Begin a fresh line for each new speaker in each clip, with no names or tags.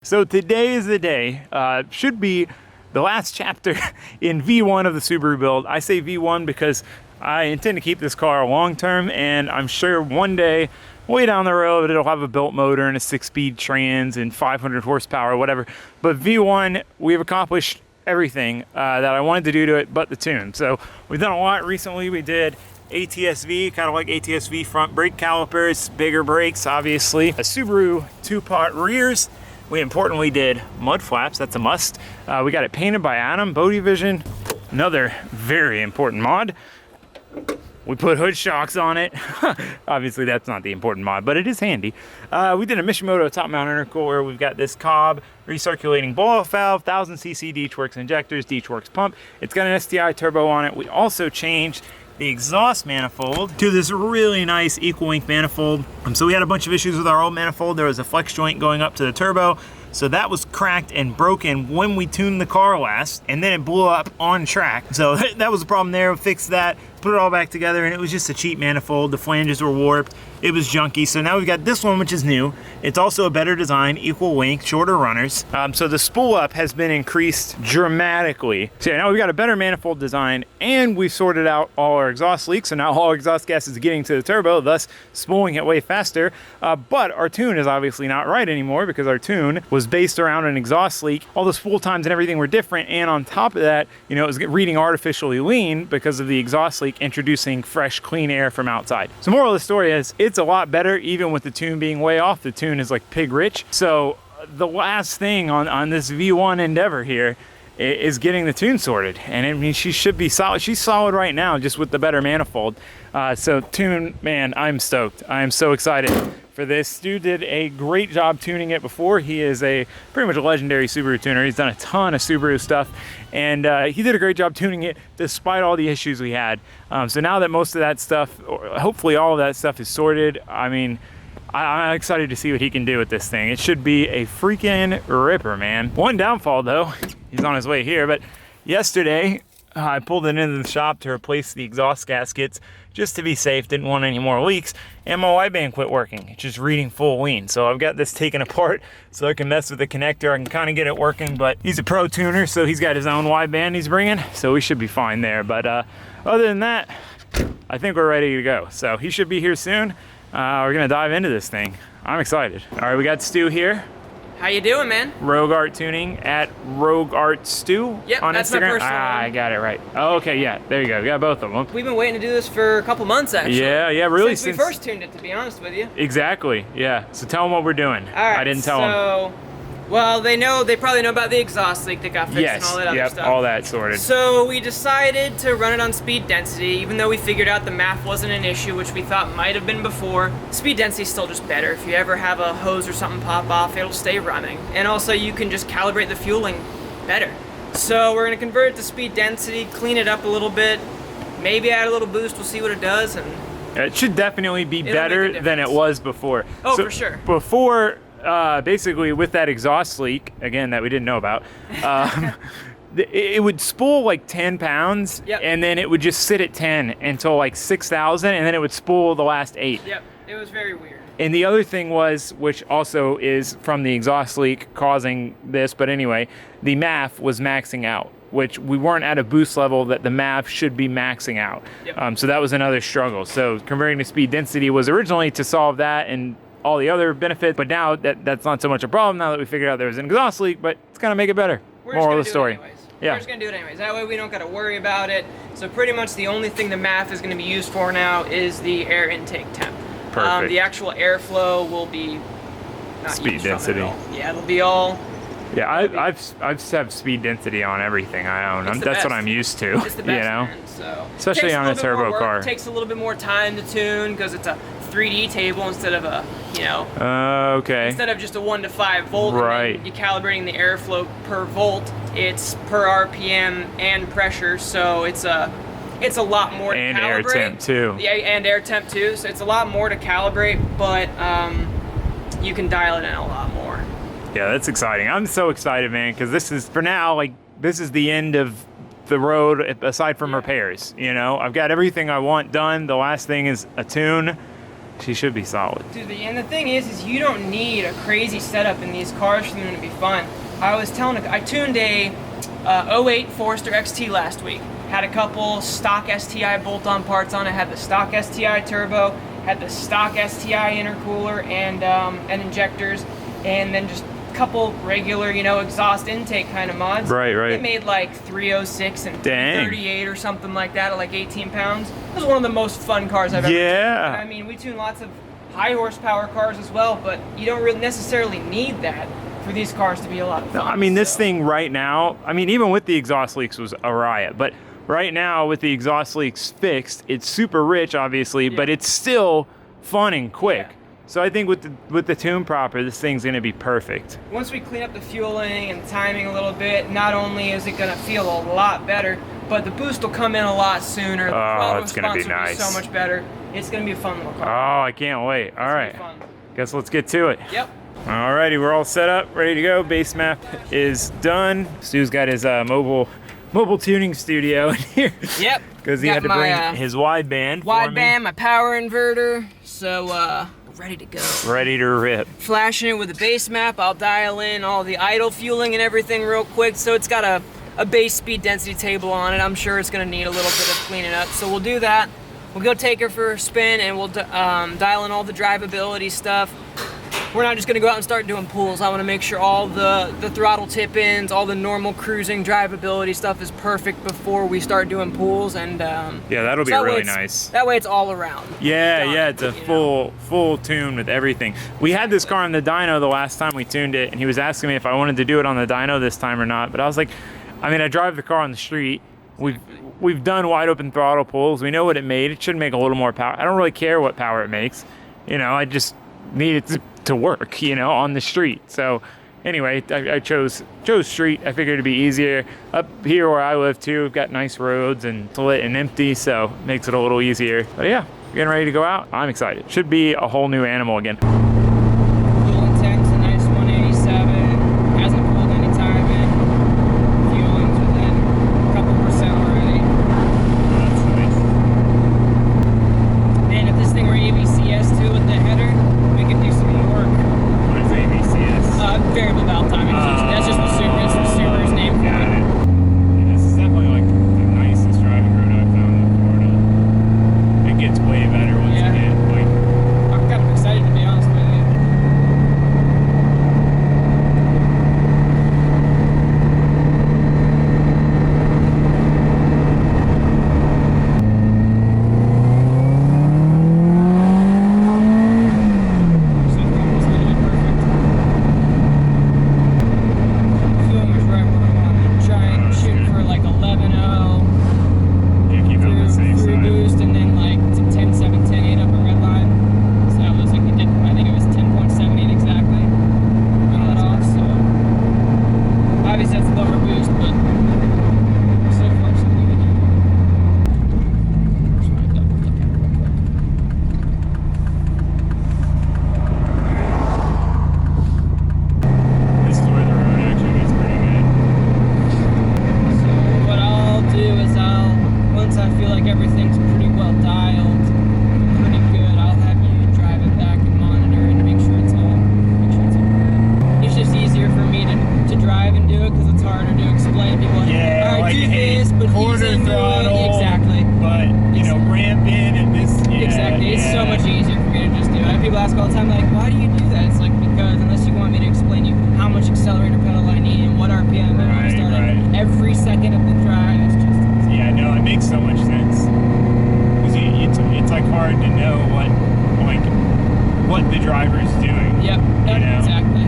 So today is the day, should be the last chapter in V1 of the Subaru build. I say V1 because I intend to keep this car long term, and I'm sure one day, way down the road, it'll have a built motor and a 6-speed trans and 500 horsepower, whatever. But V1, we've accomplished everything that I wanted to do to it but the tune. So we've done a lot recently. We did ATSV, kind of like ATSV front brake calipers, bigger brakes, obviously. A Subaru 2-pot rears. We importantly did mud flaps, that's a must. We got it painted by Adam, Body Vision, another very important mod. We put hood shocks on it. Obviously that's not the important mod, but it is handy. We did a Mishimoto top mount intercooler. We've got this Cobb recirculating blow-off valve, 1000cc Deechworks injectors, Deechworks pump. It's got an Sti Turbo on it. We also changed the exhaust manifold to this really nice equal length manifold. So we had a bunch of issues with our old manifold. There was a flex joint going up to the turbo. So that was cracked and broken when we tuned the car last, and then it blew up on track. So that was the problem there. We fixed that, put it all back together, and it was just a cheap manifold. The flanges were warped. It was junky. So now we've got this one, which is new. It's also a better design, equal length, shorter runners. So the spool up has been increased dramatically. So yeah, now we've got a better manifold design, and we've sorted out all our exhaust leaks. So now all our exhaust gas is getting to the turbo, thus spooling it way faster. But our tune is obviously not right anymore because our tune was based around an exhaust leak. All the spool times and everything were different. And on top of that, you know, it was reading artificially lean because of the exhaust leak introducing fresh, clean air from outside. So moral of the story is it's a lot better even with the tune being way off. The tune is like pig rich. So the last thing on this V1 endeavor here is getting the tune sorted. And I mean, she should be solid. She's solid right now just with the better manifold. So tune, man, I'm stoked. I am so excited for this. Stu did a great job tuning it before. He is a pretty much a legendary Subaru tuner. He's done a ton of Subaru stuff, and he did a great job tuning it despite all the issues we had. So now that most of that stuff, or hopefully all of that stuff is sorted, I mean, I'm excited to see what he can do with this thing. It should be a freaking ripper, man. One downfall though, he's on his way here, but yesterday I pulled it into the shop to replace the exhaust gaskets just to be safe, didn't want any more leaks, and my wideband quit working. It's just reading full lean. So I've got this taken apart so I can mess with the connector. I can kind of get it working, but he's a pro tuner, so he's got his own wideband he's bringing, so we should be fine there. But other than that, I think we're ready to go. So he should be here soon. We're gonna dive into this thing. I'm excited. All right, we got Stu here.
How you doing, man?
Rogue Art Tuning at Rogue Art Stu
yep,
on
that's
Instagram.
My personal one.
I got it right. Oh, okay, yeah, there you go. We got both of them.
We've been waiting to do this for a couple months, actually.
Yeah, really.
Since we first tuned it, to be honest with you.
Exactly, yeah. So tell them what we're doing.
All right,
I didn't tell them.
Well, they probably know about the exhaust leak that got fixed and all that other stuff.
All that sorted.
So we decided to run it on speed density, even though we figured out the math wasn't an issue, which we thought might have been before. Speed density is still just better. If you ever have a hose or something pop off, it'll stay running. And also you can just calibrate the fueling better. So we're gonna convert it to speed density, clean it up a little bit, maybe add a little boost, we'll see what it does. And
it should definitely be better than it was before.
Oh, so for sure.
Before, basically with that exhaust leak, again, that we didn't know about, it would spool like 10 pounds,
yep.
And then it would just sit at 10 until like 6,000, and then it would spool the last 8.
Yep, it was very weird.
And the other thing was, which also is from the exhaust leak causing this, but anyway, the MAF was maxing out, which we weren't at a boost level that the MAF should be maxing out.
Yep.
So that was another struggle. So converting to speed density was originally to solve that and all the other benefits, but now that's not so much a problem now that we figured out there was an exhaust leak, but it's gonna make it better. Moral of the story.
Yeah. We're just gonna do it anyways. That way we don't gotta worry about it. So pretty much the only thing the MAF is gonna be used for now is the air intake temp.
Perfect.
The actual airflow will be not
speed density.
Yeah, it'll be all.
Yeah, I've have speed density on everything I own. That's what I'm used to.
It's the best,
you know,
man, so.
Especially on a turbo car.
It takes a little bit more time to tune because it's a 3D table instead of a, you know.
Okay.
Instead of just a 1 to 5 volt.
Right.
And you're calibrating the airflow per volt. It's per RPM and pressure, so it's a lot more to calibrate.
And air temp too.
Yeah, and air temp too. So it's a lot more to calibrate, but you can dial it in a lot more.
Yeah, that's exciting. I'm so excited, man, because this is, for now, like, this is the end of the road aside from repairs. You know, I've got everything I want done. The last thing is a tune. she should be solid.
Dude, and the thing is you don't need a crazy setup in these cars for them to be fun. I tuned a 08 Forester XT last week. Had a couple stock STI bolt-on parts on it. Had the stock STI turbo, had the stock STI intercooler and injectors, and then just a couple regular, you know, exhaust intake kind of mods.
Right.
It made like 306 and
Dang.
338 or something like that at like 18 pounds. It was one of the most fun cars I've ever tuned.
Yeah.
I mean, we tune lots of high horsepower cars as well, but you don't really necessarily need that for these cars to be a lot of fun.
No, I mean, this thing right now, I mean, even with the exhaust leaks was a riot, but right now with the exhaust leaks fixed, it's super rich, obviously, but it's still fun and quick.
Yeah.
So I think with the tune proper, this thing's gonna be perfect.
Once we clean up the fueling and timing a little bit, not only is it gonna feel a lot better, but the boost will come in a lot sooner. The throttle
it's gonna be
response will
nice.
so much better. It's gonna be a fun little car.
Oh, I can't wait. All right,
It's gonna be fun.
guess let's get to it.
Yep.
Alrighty, we're all set up, ready to go. Base map is done. Stu's got his mobile tuning studio in here.
Yep.
Because he
Got
had to
my,
bring his wideband for me.
Wideband, my power inverter. So ready to go.
Ready to rip.
Flashing it with a base map. I'll dial in all the idle fueling and everything real quick. So it's got a base speed density table on it. I'm sure it's gonna need a little bit of cleaning up. So we'll do that. We'll go take her for a spin and we'll dial in all the drivability stuff. We're not just gonna go out and start doing pulls. I wanna make sure all the throttle tip-ins, all the normal cruising drivability stuff is perfect before we start doing pulls. And
Yeah, that'll be
so that way
really
it's-
nice.
That way it's all around.
Yeah,
Done,
yeah, it's a
you know?
full tune with everything. We had this car on the dyno the last time we tuned it, and he was asking me if I wanted to do it on the dyno this time or not. But I was like, I mean, I drive the car on the street. We've done wide open throttle pulls. We know what it made. It should make a little more power. I don't really care what power it makes. You know, I just need it to work, you know, on the street. So anyway, I chose street. I figured it'd be easier. Up here where I live too, we've got nice roads and it's lit and empty, so it makes it a little easier. But yeah, getting ready to go out. I'm excited. Should be a whole new animal again.
Fuel intake's a nice 187. Hasn't pulled any time in. Fueling's within a couple percent already.
That's nice.
Man, if this thing were ABCS too with the header, we could do some more work.
What is ABCS?
Variable valve timing. That's just what Subaru's name for
Got
it.
it. Yeah, this is definitely like the nicest driving road I've found in Florida. It gets way better once you get like.
I'm kind of excited to be honest with you.
Yeah, keep it on the safe side.
Boost and then like to 10, 7, 10, 8 up a red line. So it was like we did, I think it was 10.78 exactly. Got that off, so obviously that's a lower boost, but so far so good. Just wanna double click it real quick.
This is where the road actually gets pretty good.
So what I'll do is once I feel like everything's pretty well dialed, pretty good, I'll have you drive it back and monitor it to make sure it's all good. It's just easier for me to drive and do it because it's harder to explain to people.
Yeah,
all right,
like,
do
hey,
this, but
quarter
easy
throttle.
Exactly.
But you know, ramp in and this. Yeah,
Exactly. It's so much easier for me to just do it. People ask all the time, like, why do you do that? It's like, because unless you want me to explain you how much accelerator pedal I need and what RPM I want to start at every second of the drive, it's just.
Yeah, no, it makes so much sense. Because it's like hard to know what the driver's doing.
Yep.
You know?
Exactly.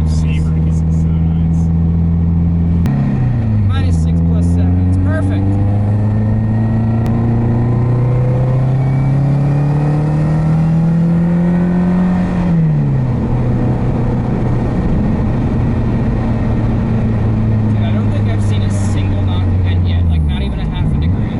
Sebring is so nice.
-6 plus 7. It's perfect. Dude, I don't think I've seen a single knock event yet. Like not even a half a degree.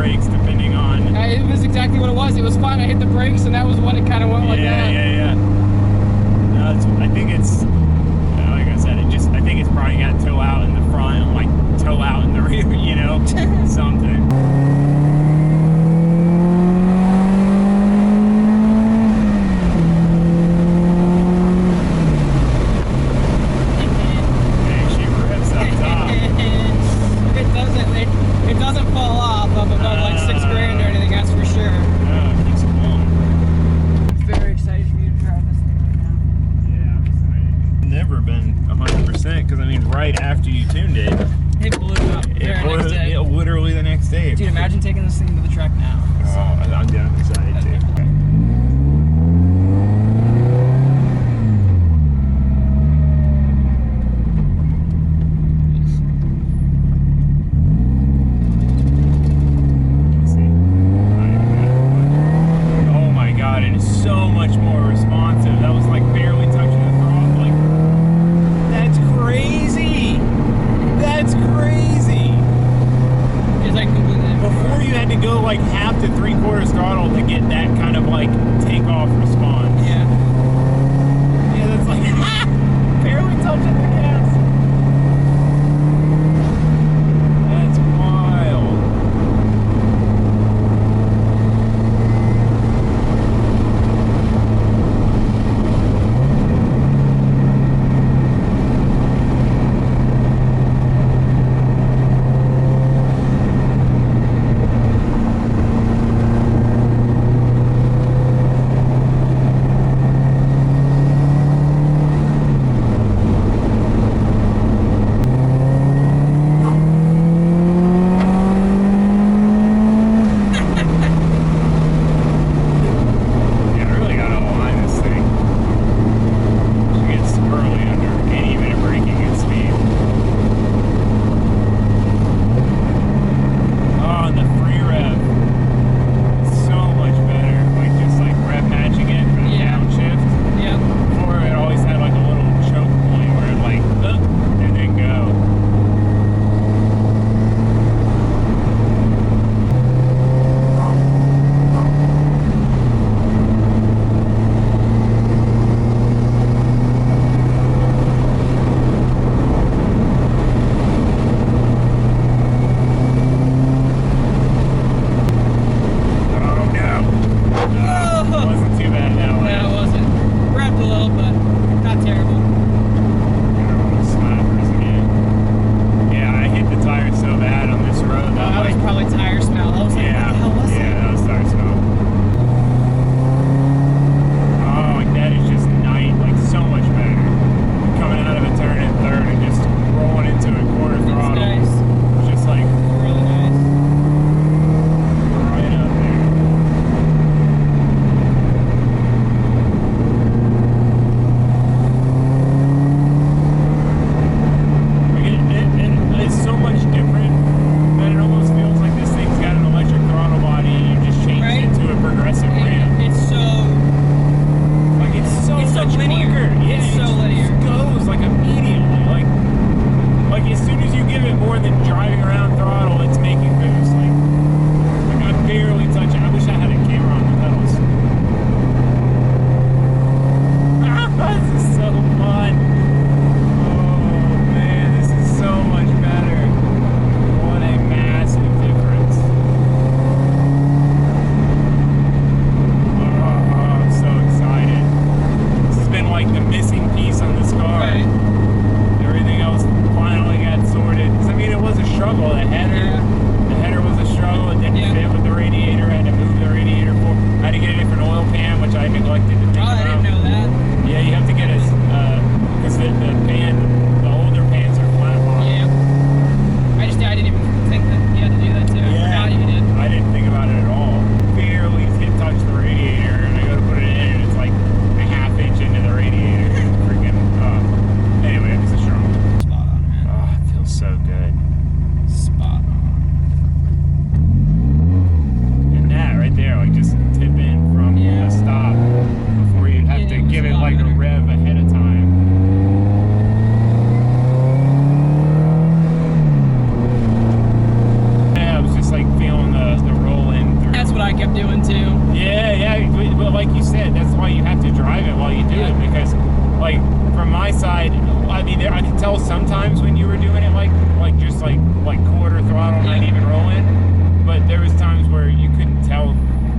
brakes depending on.
It was exactly what it was. It was fine. I hit the brakes, and that was when it kind of went like that.
Yeah. No, I think it's like I said. I think it's probably got toe out in the front and like toe out in the rear. You know, something.
It doesn't fall off up above like $6 grand or anything, that's for sure.
No, it keeps going.
I'm very excited for you to drive this thing right now.
Yeah, I'm excited. Never been 100% because I mean, right after you tuned it,
It blew up the very next day.
Literally the next day.
Dude, imagine taking this thing to the track now.
Oh, I'm excited too. So much more responsive. That was like barely touching the throttle. Like, that's crazy. That's crazy.
It's like completely different.
Before you had to go like half to 3/4 throttle to get that kind of like takeoff response.
Yeah.
Yeah, that's like barely touching the gas. That's wild.
like a rev ahead of time. I kept doing too.
Yeah, but like you said, that's why you have to drive it while you do it, because like from my side, I mean, I can tell sometimes when you were doing it like just like quarter throttle, not even rolling, but there was times where you couldn't tell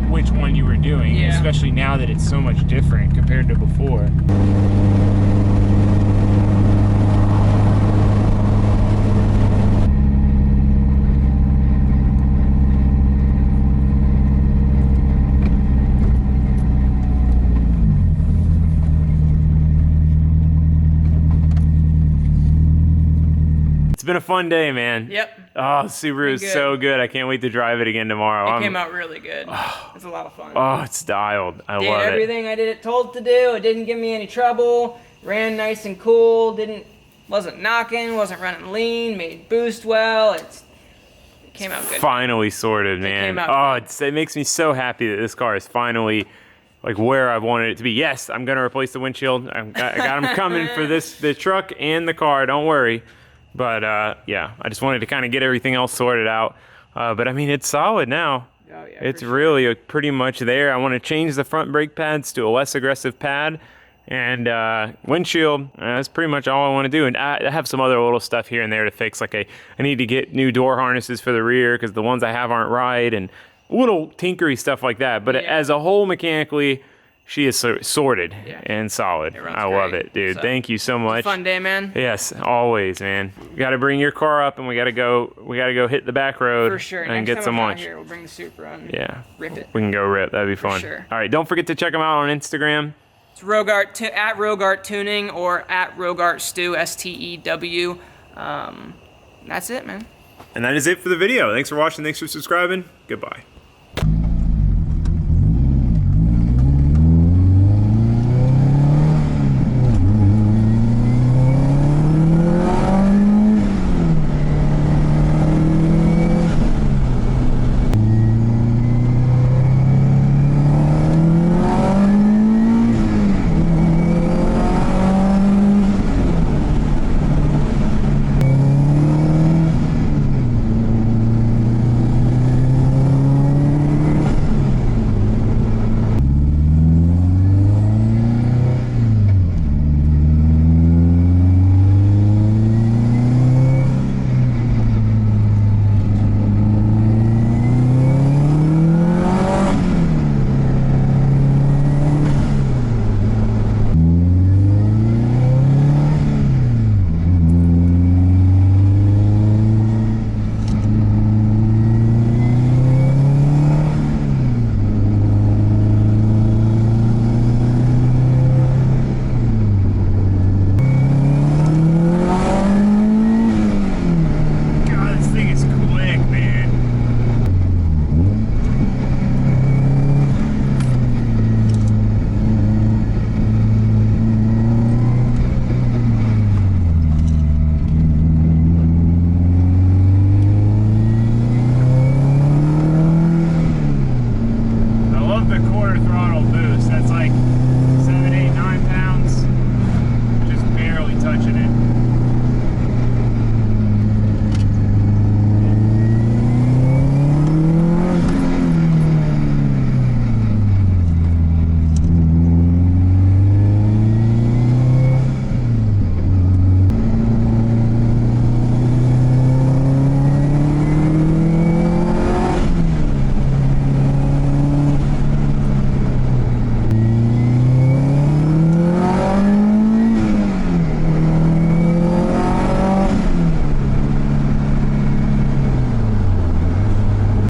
which one you were doing, especially now that it's so much different compared to before. It's been a fun day, man.
Yep.
Oh, Subaru is so good. I can't wait to drive it again tomorrow.
It came out really good. It's a lot of fun.
Oh, it's dialed. I love it.
Did everything I did it told to do. It didn't give me any trouble. Ran nice and cool. Wasn't knocking. Wasn't running lean. Made boost well. It came out good.
Finally sorted, man.
It came out
good. It makes me so happy that this car is finally like where I wanted it to be. Yes, I'm gonna replace the windshield. I got them coming for the truck and the car. Don't worry. But yeah, I just wanted to kind of get everything else sorted out. But I mean, it's solid now.
Oh, yeah,
it's really pretty much there. I want to change the front brake pads to a less aggressive pad. And windshield, that's pretty much all I want to do. And I have some other little stuff here and there to fix. Like I need to get new door harnesses for the rear because the ones I have aren't right. And little tinkery stuff like that. But as a whole, mechanically, she is sorted and solid. I love it, dude. So, thank you so much.
It's a fun day, man.
Yes, always, man. We got to bring your car up, and we got to go hit the back road
for sure.
and
Next
get some lunch.
Here, we'll bring the Supra and
rip it. We can go rip. That'd be fun.
For sure.
All right, don't forget to check them out on Instagram.
It's Rogart at Rogart Tuning or at Rogart Stew STEW. That's it, man.
And that is it for the video. Thanks for watching. Thanks for subscribing. Goodbye.